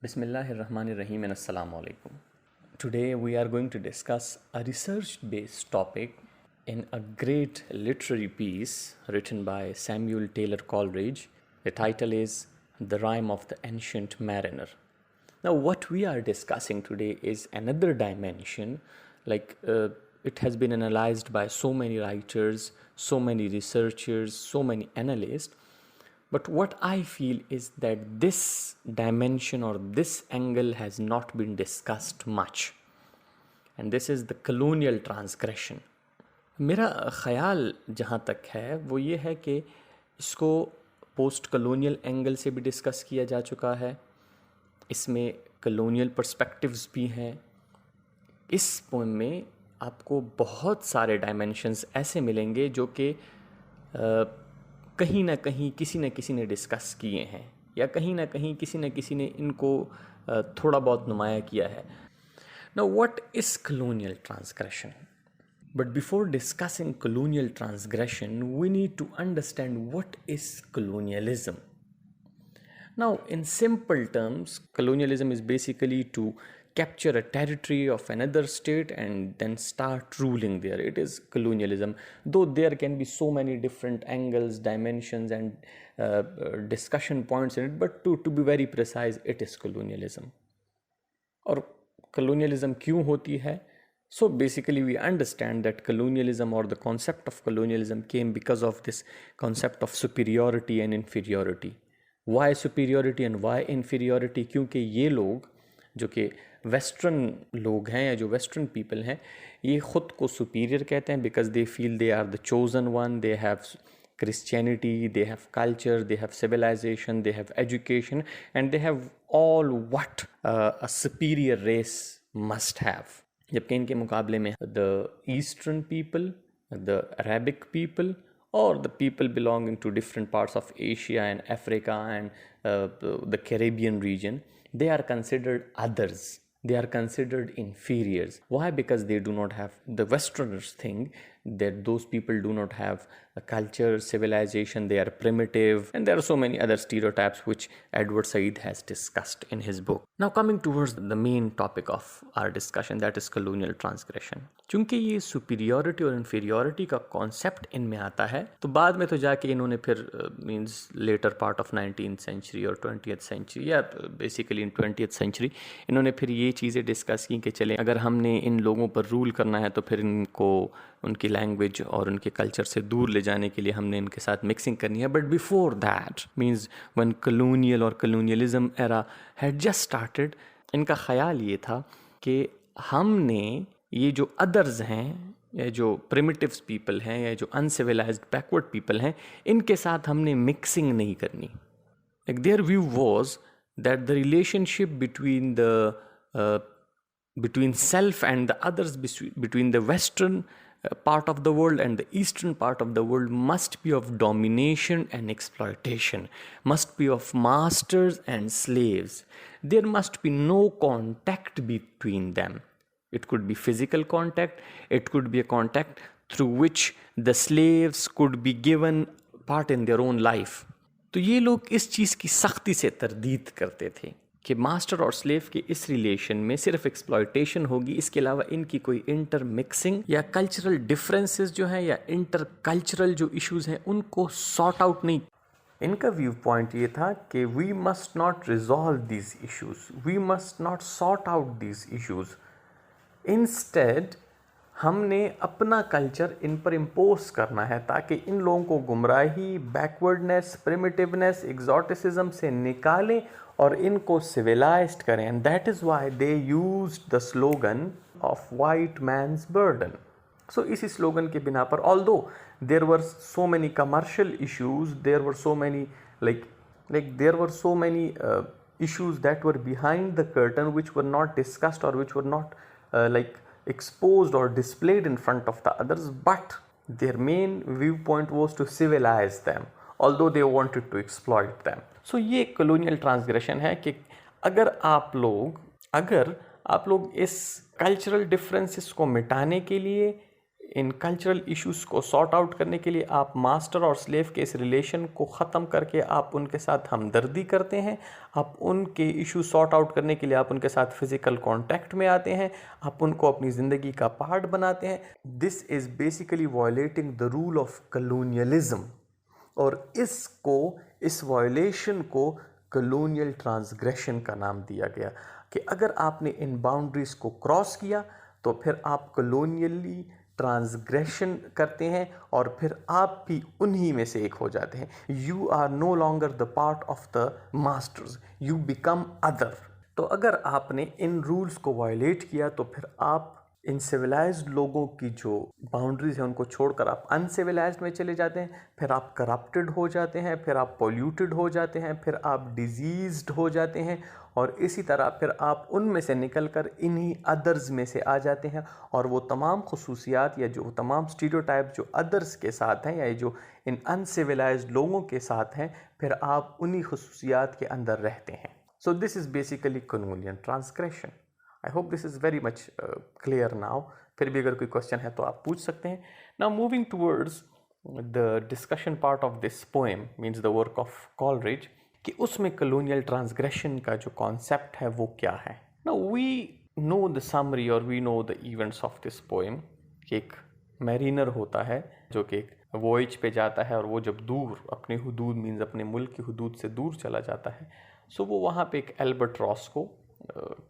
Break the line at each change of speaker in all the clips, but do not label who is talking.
Bismillahirrahmanirrahim and Assalamu alaikum. Today we are going to discuss a research-based topic in a great literary piece written by Samuel Taylor Coleridge. The title is The Rime of the Ancient Mariner. Now what we are discussing today is another dimension, it has been analyzed by so many writers, so many researchers, so many analysts. But what I feel is that this dimension or this angle has not been discussed much. And this is the colonial transgression. मेरा ख़याल जहाँ तक है वो ये है कि इसको पोस्ट कलोनियल एंगल से भी डिस्कस किया जा चुका है. इसमें कलोनियल पर्सपेक्टिव्स भी हैं. इस पोएम में आपको बहुत सारे डायमेंशंस ऐसे मिलेंगे जो कि कहीं ना कहीं किसी न किसी ने डिस्कस किए हैं या कहीं ना कहीं किसी न किसी ने इनको थोड़ा बहुत नुमाया किया है. Now what is colonial transgression? But before discussing colonial transgression we need to understand what is colonialism. Now, in simple terms, colonialism is basically to capture a territory of another state and then start ruling there. It is colonialism, though there can be so many different angles, dimensions and discussion points in it, but to be very precise, it is colonialism. और colonialism क्यों होती है? So basically we understand that colonialism or the concept of colonialism came because of this concept of superiority and inferiority. Why superiority and why inferiority? क्योंकि ये लोग जो कि western लोग हैं या जो वेस्टर्न पीपल हैं ये ख़ुद को सुपीरियर कहते हैं because they feel they are the chosen one. They have Christianity, they have culture, they have civilization, they have education, and they have all what a superior race must have. जबकि इनके मुकाबले में the eastern people, the Arabic people, or the people belonging to different parts of Asia and Africa and the Caribbean region, they are considered others. They are considered inferiors. Why? Because they do not have the Westerners think that those people do not have a culture, civilization, they are primitive, and there are so many other stereotypes which Edward Said has discussed in his book. Now coming towards the main topic of our discussion, that is colonial transgression. चूंकि ये superiority और inferiority का concept इनमें आता है तो बाद में तो जाके इन्होंने फिर means later part of 19th century और 20th century या basically in 20th century इन्होंने फिर ये चीज़ें डिस्कस की कि चले अगर हमने इन लोगों पर रूल करना है तो फिर इनको उनकी लैंग्वेज और उनके कल्चर से दूर ले जाने के लिए हमने इनके साथ मिक्सिंग करनी है. But before that means when colonial और colonialism era had just started, इनका ख्याल ये था कि हमने ये जो अदर्स हैं या जो प्रिमिटिव्स पीपल हैं या जो अनसिविलाइज्ड बैकवर्ड पीपल हैं इनके साथ हमने मिक्सिंग नहीं करनी. Like there view was that the relationship between self and the others, between the western part of the world and the eastern part of the world must be of domination and exploitation, must be of masters and slaves. There must be no contact between them. It could be physical contact, it could be a contact through which the slaves could be given part in their own life. तो ये लोग इस चीज़ की सख्ती से तरदीद करते थे कि मास्टर और स्लेव के इस रिलेशन में सिर्फ एक्सप्लॉयटेशन होगी, इसके अलावा इनकी कोई इंटर मिक्सिंग या कल्चरल डिफरेंसेस जो हैं या इंटर कल्चरल जो इश्यूज हैं उनको सॉर्ट आउट नहीं. इनका व्यू पॉइंट ये था कि we must not resolve these issues, we must not sort out these issues. Instead हमने अपना कल्चर इन पर इम्पोज करना है ताकि इन लोगों को गुमराही, बैकवर्डनेस, प्रिमिटिवनेस, एग्जॉटिसिज्म से निकालें और इनको सिविलाइज्ड करें. And that is why they used the slogan of white man's burden. So इसी स्लोगन के बिना पर although there were so many commercial issues, there were so many there were so many issues that were behind the curtain which were not discussed or which were not exposed or displayed in front of the others, but their main viewpoint was to civilize them although they wanted to exploit them. So ये colonial transgression है कि अगर आप लोग इस cultural differences को मिटाने के लिए इन कल्चरल इश्यूज़ को सॉर्ट आउट करने के लिए आप मास्टर और स्लेव के इस रिलेशन को ख़त्म करके आप उनके साथ हमदर्दी करते हैं, आप उनके इशू सॉर्ट आउट करने के लिए आप उनके साथ फिज़िकल कांटेक्ट में आते हैं, आप उनको अपनी ज़िंदगी का पार्ट बनाते हैं. This is basically violating the rule of colonialism. और इस वायलेशन को कलोनियल ट्रांसग्रेशन का नाम दिया गया कि अगर आपने इन बाउंड्रीज़ को क्रॉस किया तो फिर आप कलोनियली ट्रांसग्रेशन करते हैं और फिर आप भी उन्हीं में से एक हो जाते हैं. You are no longer the part of the masters, you become other. तो अगर आपने इन रूल्स को वायलेट किया तो फिर आप इन सिविलाइज्ड लोगों की जो बाउंड्रीज हैं उनको छोड़कर आप अनसिविलाइज्ड में चले जाते हैं, फिर आप करप्टेड हो जाते हैं, फिर आप पोल्यूटेड हो जाते हैं, फिर आप डिजीज्ड हो जाते हैं और इसी तरह फिर आप उनमें से निकलकर इन्हीं अदर्स में से आ जाते हैं और वो तमाम खसूसियात या जो तमाम स्टीरियोटाइप जो अदर्स के साथ हैं या जो इन अनसिविलाइज्ड लोगों के साथ हैं फिर आप उन्हीं खसूसियात के अंदर रहते हैं. So this is basically colonial transgression. I hope this is very much clear now. फिर भी अगर कोई क्वेश्चन है तो आप पूछ सकते हैं. Now moving towards the discussion part of this poem means the work of Coleridge कि उसमें कलोनियल ट्रांसग्रेशन का जो कॉन्सेप्ट है वो क्या है. Now we know the summary और we know the events of this poem कि एक मैरिनर होता है जो कि एक वॉयज पे जाता है और वो जब दूर अपने हुदूद मीन्स अपने मुल्क की हुदूद से दूर चला जाता है सो वो वहाँ पे एक एल्बर्ट्रॉस को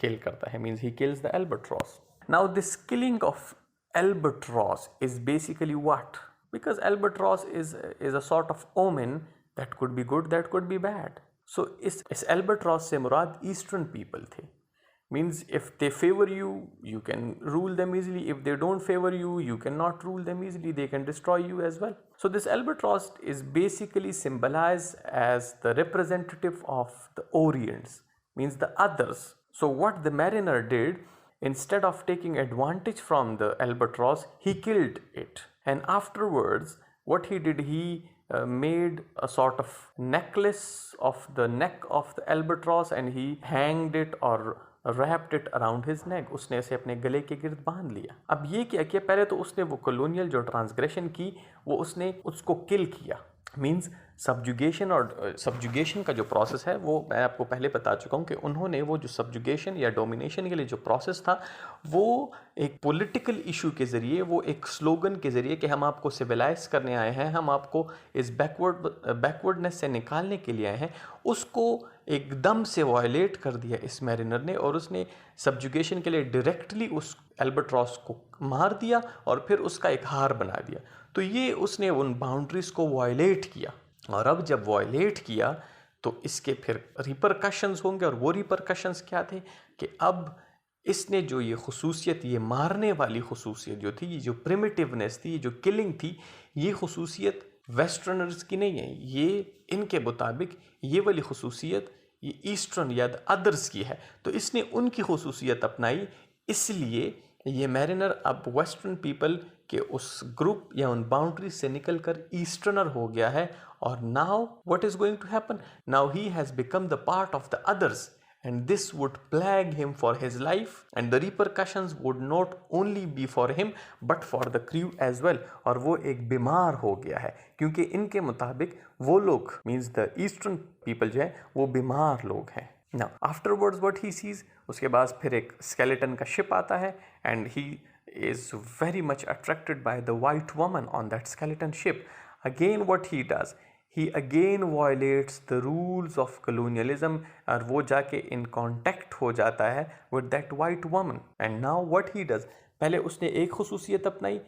किल करता है. Means he kills the albatross. Now this killing of albatross is basically what? Because albatross is a sort of omen that could be good, that could be bad. So इस albatross से मुराद eastern people थे. Means if they favor you, you can rule them easily. If they don't favor you, you cannot rule them easily. They can destroy you as well. So this albatross is basically symbolized as the representative of the Orients, means the others. So what the mariner did, instead of taking advantage from the albatross, he killed it. And afterwards, what he did, he made a sort of necklace of the neck of the albatross and he hanged it or wrapped it around his neck. उसने इसे अपने गले के गिर्द बांध लिया. अब ये क्या किया, पहले तो उसने वो कॉलोनियल जो ट्रांसग्रेशन की वो उसने उसको किल किया. मीन्स सब्जुगेशन और सब्जुगेशन का जो प्रोसेस है वो मैं आपको पहले बता चुका हूँ कि उन्होंने वो जो सब्जुगेशन या डोमिनेशन के लिए जो प्रोसेस था वो एक पॉलिटिकल इशू के ज़रिए, वो एक स्लोगन के ज़रिए कि हम आपको सिविलाइज करने आए हैं, हम आपको इस बैकवर्डनेस से निकालने के लिए आए हैं, उसको एकदम से वायलेट कर दिया इस मैरिनर ने और उसने सब्जुगेशन के लिए डायरेक्टली उस एल्बर्ट्रॉस को मार दिया और फिर उसका एक हार बना दिया. तो ये उसने उन बाउंड्रीज़ को वायलेट किया और अब जब वायलेट किया तो इसके फिर रिपरकशंस होंगे और वो रिपरकशंस क्या थे कि अब इसने जो ये खसूसियत, ये मारने वाली खसूसियत जो थी, ये जो प्रिमिटिवनेस थी, ये जो किलिंग थी, ये खसूसियत वेस्टर्नर्स की नहीं है. ये इनके मुताबिक ये वाली खसूसियत ये ईस्टर्न या अदर्स की है. तो इसने उनकी खसूसियत अपनाई, इसलिए ये मैरिनर अब वेस्टर्न पीपल के उस ग्रुप या उन बाउंड्री से निकलकर ईस्टर्नर हो गया है. और now what is going to happen? Now he has become the part of the others and this would plague him for his life and the repercussions would not only be for him but for the crew as well. और वो एक बीमार हो गया है क्योंकि इनके मुताबिक वो लोग मीन्स द ईस्टर्न पीपल जो है वो बीमार लोग हैं. Now afterwards what he sees, उसके बाद फिर एक skeleton का ship आता है and he is very much attracted by the white woman on that skeleton ship. Again what he does, he again violates the rules of colonialism और वो जाके in contact हो जाता है with that white woman. And now what he does, पहले उसने एक खसूसियत अपनाई,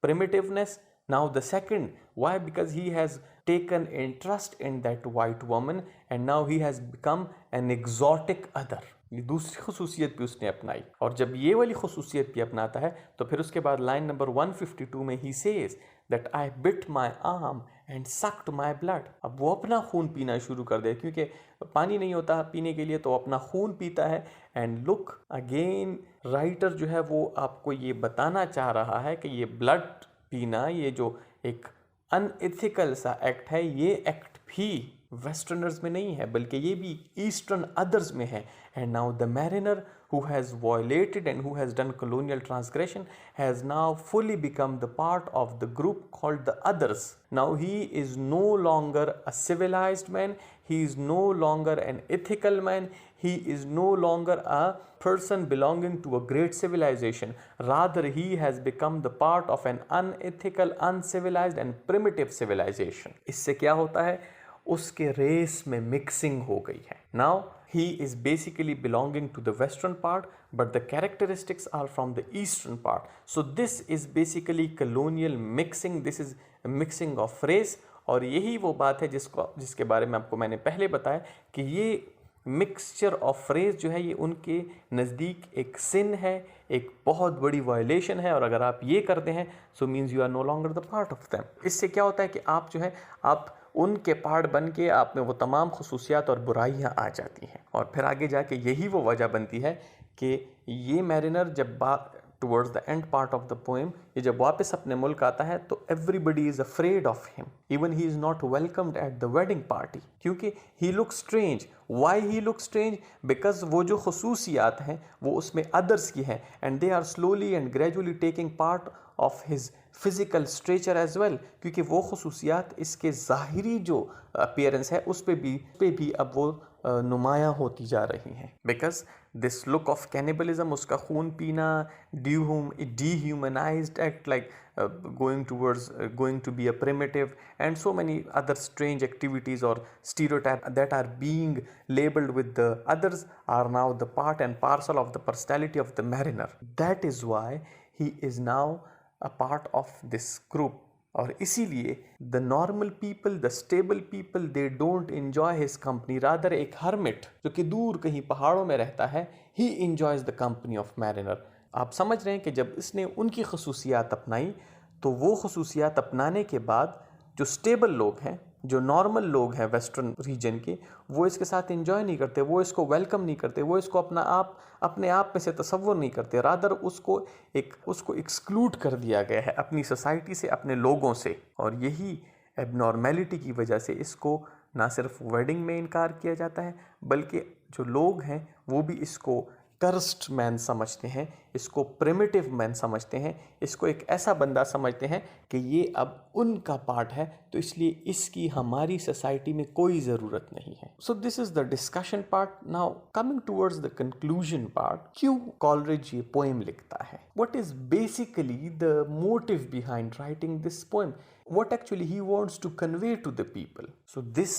primitiveness. Now the second, why? Because he has taken interest in that white woman and now he has become an exotic other. ये दूसरी खसूसियत भी उसने अपनाई और जब ये वाली खसूसियत भी अपनाता है तो फिर उसके बाद लाइन नंबर 152 में he says that I bit my arm and sucked my blood. अब वो अपना खून पीना शुरू कर दे क्योंकि पानी नहीं होता पीने के लिए तो अपना खून पीता है. एंड लुक अगेन, राइटर जो है वो आपको ये बताना चाह रहा है कि ये ब्लड पीना, ये जो एक अनएथिकल सा एक्ट है, ये एक्ट भी वेस्टर्नर्स में नहीं है, बल्कि ये भी ईस्टर्न अदर्स में है. And now the mariner who has violated and who has done colonial transgression has now fully become the part of the group called the others. Now he is no longer a civilized man, he is no longer an ethical man, he is no longer a person belonging to a great civilization. Rather, he has become the part of an unethical, uncivilized and primitive civilization. इससे क्या होता है? उसके race में mixing हो गई है. Now he is basically belonging to the western part, but the characteristics are from the eastern part. So this is basically colonial mixing. This is a mixing of race. और यही वो बात है जिसके बारे में आपको मैंने पहले बताया कि ये मिक्सचर ऑफ रेस जो है ये उनके नज़दीक एक सिन है, एक बहुत बड़ी वायलेशन है. और अगर आप ये करते हैं so means you are no longer the part of them. इससे क्या होता है कि आप जो है आप उनके पार्ट बन के आप में वो तमाम खसूसियात और बुराइयां आ जाती हैं. और फिर आगे जाके यही वो वजह बनती है कि ये मैरिनर जब towards the end part of the poem ये जब वापस अपने मुल्क आता है तो everybody is afraid of him. Even he is not welcomed at the wedding party क्योंकि he look strange. Why he look strange? Because वो जो खसूसियात हैं वो उसमें अदर्स की हैं and they are slowly and gradually taking part of his physical structure as well. क्योंकि वो खसूसियात इसके ज़ाहिरी जो अपीयरेंस है उस पे भी अब वो नुमायाँ होती जा रही हैं. Because this look of cannibalism, उसका खून पीना, dehumanized act like going to be a primitive and so many other strange activities or stereotypes that are being labeled with the others are now the part and parcel of the personality of the mariner. That is why he is now a part of this group. और इसीलिए the normal people, the stable people, they don't enjoy his company. Rather एक hermit जो कि दूर कहीं पहाड़ों में रहता है, he enjoys the company of mariner. आप समझ रहे हैं कि जब इसने उनकी खसूसियात अपनाई तो वो खसूसियात अपनाने के बाद जो स्टेबल लोग हैं, जो नॉर्मल लोग हैं वेस्टर्न रीजन के, वो इसके साथ एंजॉय नहीं करते, वो इसको वेलकम नहीं करते, वो इसको अपने आप में से तसव्वुर नहीं करते. रादर उसको एक्सक्लूड कर दिया गया है अपनी सोसाइटी से, अपने लोगों से. और यही एबनॉर्मेलिटी की वजह से इसको ना सिर्फ वेडिंग में इनकार किया जाता है बल्कि जो लोग हैं वो भी इसको कर्स्ड मैन समझते हैं, इसको प्रिमिटिव मैन समझते हैं, इसको एक ऐसा बंदा समझते हैं कि ये अब उनका पार्ट है तो इसलिए इसकी हमारी सोसाइटी में कोई ज़रूरत नहीं है. So this is the discussion part. Now coming towards the conclusion part, क्यों कॉलरिज ये पोएम लिखता है? What is basically the motive behind writing this poem? What actually he wants to convey to the people? So this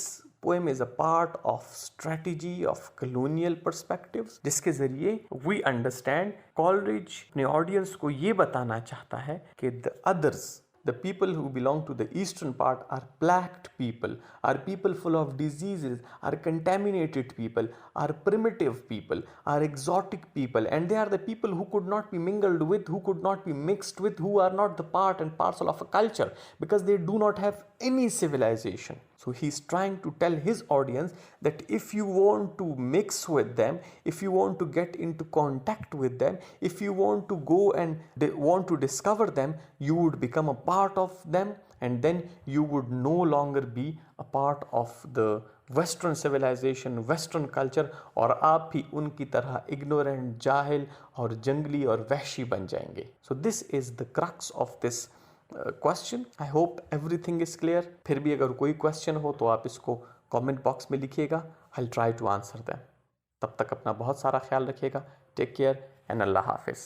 poem is a part of strategy of colonial perspectives जिसके ज़रिए we understand Coleridge अपने audience को ये बताना चाहता है कि the others, the people who belong to the eastern part are plagued people, are people full of diseases, are contaminated people, are primitive people, are exotic people, and they are the people who could not be mingled with, who could not be mixed with, who are not the part and parcel of a culture because they do not have any civilization. So he's trying to tell his audience that if you want to mix with them, if you want to get into contact with them, if you want to go and want to discover them, you would become a part of them and then you would no longer be a part of the western civilization, western culture और आप भी उनकी तरह ignorant, जाहिल और जंगली और वहशी बन जाएंगे. So this is the crux of this question. I hope everything is clear. फिर भी अगर कोई क्वेश्चन हो तो आप इसको कमेंट बॉक्स में लिखिएगा. I will try to answer them. तब तक अपना बहुत सारा ख्याल रखिएगा. टेक केयर एंड अल्लाह हाफिज़.